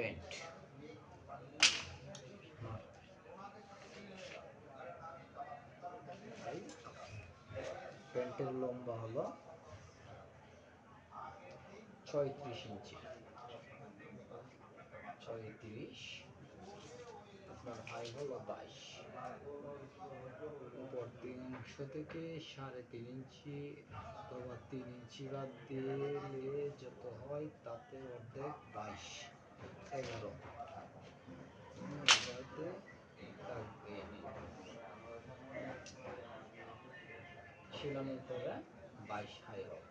Pant. প্যান্টের লম্বা হলো 36 ইঞ্চি, 36। আপনার হাই হলো 22। উপর 3 অংশ থেকে 3.5 ইঞ্চি অথবা 3 ইঞ্চি বাদ দিলে যত হয় তাতে অর্ধেক 22, 11। শিলানোর পরে 22 হাই হবে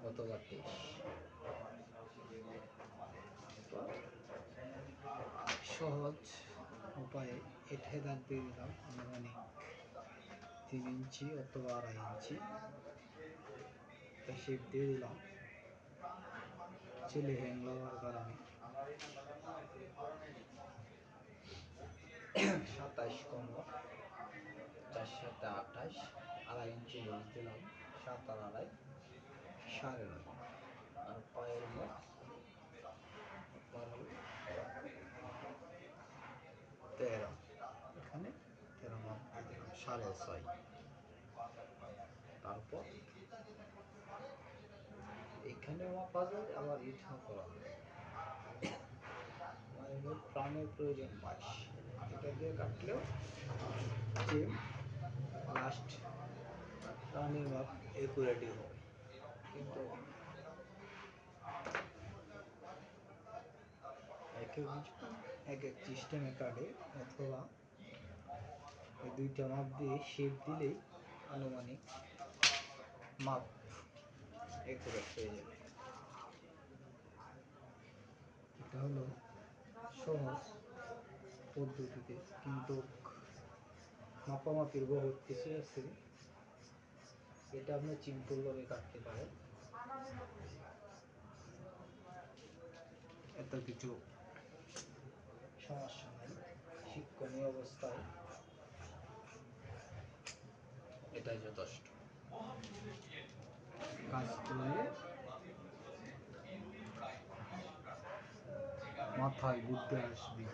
অথবা 23। সহজ উপায়ে এঠে দাগ দিয়ে দিলাম আনুমানিক 3 ইঞ্চি অথবা 2.5 ইঞ্চি। শেপ দিয়ে দিলাম চিলি হ্যাং লওয়ার কারণে 27 কম 4 7 28, 2.5 ইঞ্চি লুজ দিলাম 7 আর 2.5, 9.5। আর পায়ের মাপ 13, এখানে 13 মাপ দিয়ে দিলাম 6.5। তারপর এখানে মাপা যায়, আবার ইচ্ছা করা যায়। আমার প্রাণের প্রয়োজন 22, এটা দিয়ে কাটলেও যে লাস্ট প্রাণের মাপ একুরেটই হবে। কিন্তু এক এক সিস্টেমে কাটে, অথবা এই দুইটা মাপ দিয়ে শেপ দিলেই আনুমানিক মাপ একুরেট হয়ে যাবে। এটা হলো সহজ পদ্ধতিতে, কিন্তু মাপামাপির বহুত কিছু আছে। এটা আপনি সিম্পলভাবে কাটতে পারেন, এত কিছু সমস্যা নাই। শিক্ষণীয় অবস্থায় এটাই যথেষ্ট। কাজ করলে মাথায় বুদ্ধি আসবে।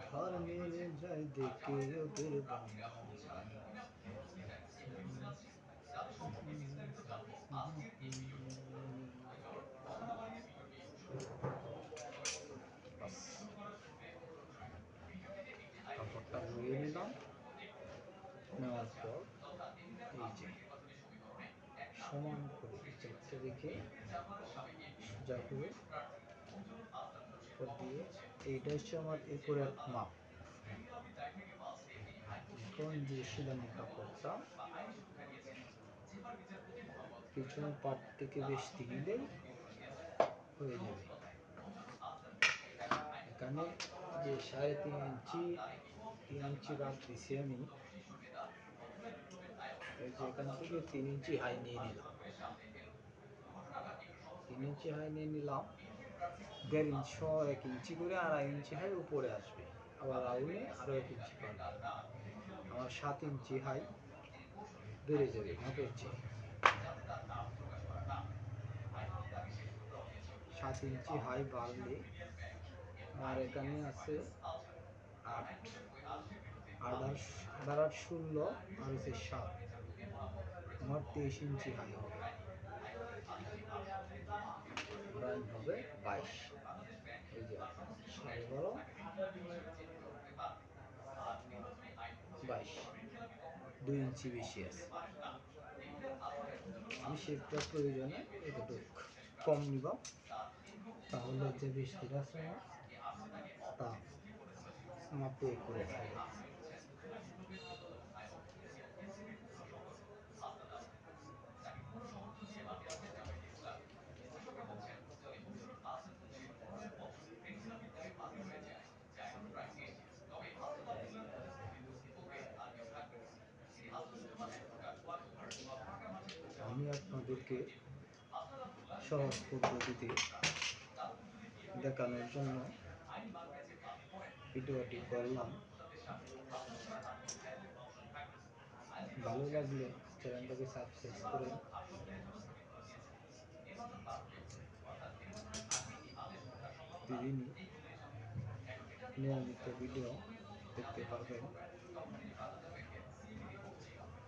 থার মেরে যায় দেখে ওদের বাংলা। কাপড়টা ধুয়ে নিলাম, নেওয়ার পর এই যে সমান করে চেকটা রেখে সোজা করে দিয়ে, এইটা হচ্ছে আমার একুরেট মাপ। এখন যে শিলানি কাপড়টা পিছনের পাট থেকে বেশ দিলেই হয়ে যাবে। এখানে যে 3.5 ইঞ্চি 3 ইঞ্চি বাদ দিছি আমি, এই যে এখান থেকে 3 ইঞ্চি হাই নিয়ে নিলাম, 3 ইঞ্চি হাই নিয়ে নিলাম। 1.5 ইঞ্চি 1 ইঞ্চি করে 2.5 ইঞ্চি হাই উপরে আসবে, আবার রাউন্ডে আরো 1 ইঞ্চি পাবে। আমার 7 ইঞ্চি হাই বেড়ে যাবে মাপের চেয়ে। 7 ইঞ্চি হাই বাড়লে আমার এখানে আছে 8, 8 আর 16 আর হচ্ছে 7, আমার 23 ইঞ্চি হাই হবে। রাইন হবে 22। এই যে 12.5, 22, 2 ইঞ্চি বেশি আছে। আমি শেপটা প্রয়োজনে এতটুকু কম নিব, তাহলে যে বৃষ্টির আছে তা মাপে করে থাকবে। আমি আপনাদেরকে সহজ পদ্ধতিতে দেখানোর জন্য ভিডিওটি করলাম। ভালো লাগলে চ্যানেলটাকে সাবস্ক্রাইব করে প্রতিদিনই নিয়মিত ভিডিও দেখতে পারবেন।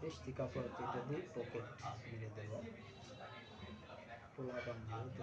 বৃষ্টি কাপড় এটা দিয়ে পকেট মেরে দেব পোলাপান যেহেতু